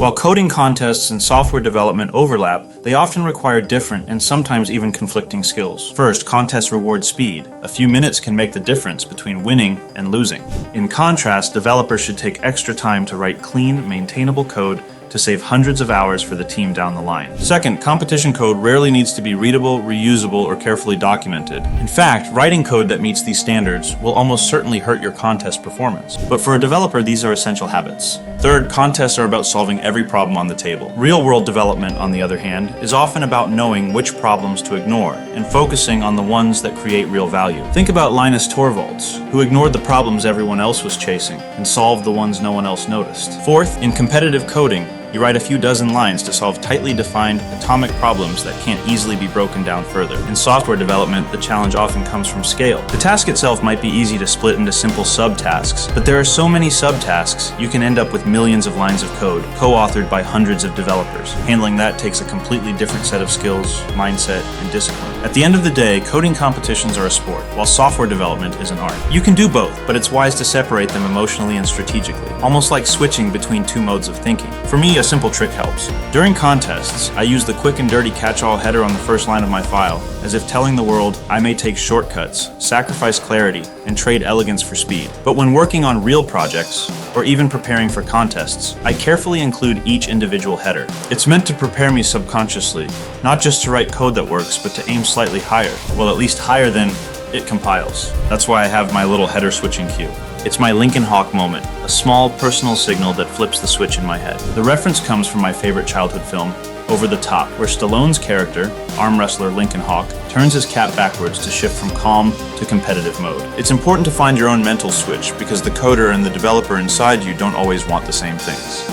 While coding contests and software development overlap, they often require different and sometimes even conflicting skills. First, contests reward speed. A few minutes can make the difference between winning and losing. In contrast, developers should take extra time to write clean, maintainable code to save hundreds of hours for the team down the line. Second, competition code rarely needs to be readable, reusable, or carefully documented. In fact, writing code that meets these standards will almost certainly hurt your contest performance. But for a developer, these are essential habits. Third, contests are about solving every problem on the table. Real-world development, on the other hand, is often about knowing which problems to ignore and focusing on the ones that create real value. Think about Linus Torvalds, who ignored the problems everyone else was chasing and solved the ones no one else noticed. Fourth, in competitive coding, you write a few dozen lines to solve tightly defined atomic problems that can't easily be broken down further. In software development, the challenge often comes from scale. The task itself might be easy to split into simple subtasks, but there are so many subtasks, you can end up with millions of lines of code, co-authored by hundreds of developers. Handling that takes a completely different set of skills, mindset, and discipline. At the end of the day, coding competitions are a sport, while software development is an art. You can do both, but it's wise to separate them emotionally and strategically, almost like switching between two modes of thinking. For me, a simple trick helps. During contests, I use the quick and dirty catch-all header on the first line of my file, as if telling the world I may take shortcuts, sacrifice clarity, and trade elegance for speed. But when working on real projects, or even preparing for contests, I carefully include each individual header. It's meant to prepare me subconsciously, not just to write code that works, but to aim slightly higher, well, at least higher than it compiles. That's why I have my little header switching cue. It's my Lincoln Hawk moment, a small personal signal that flips the switch in my head. The reference comes from my favorite childhood film, Over the Top, where Stallone's character, arm wrestler Lincoln Hawk, turns his cap backwards to shift from calm to competitive mode. It's important to find your own mental switch because the coder and the developer inside you don't always want the same things.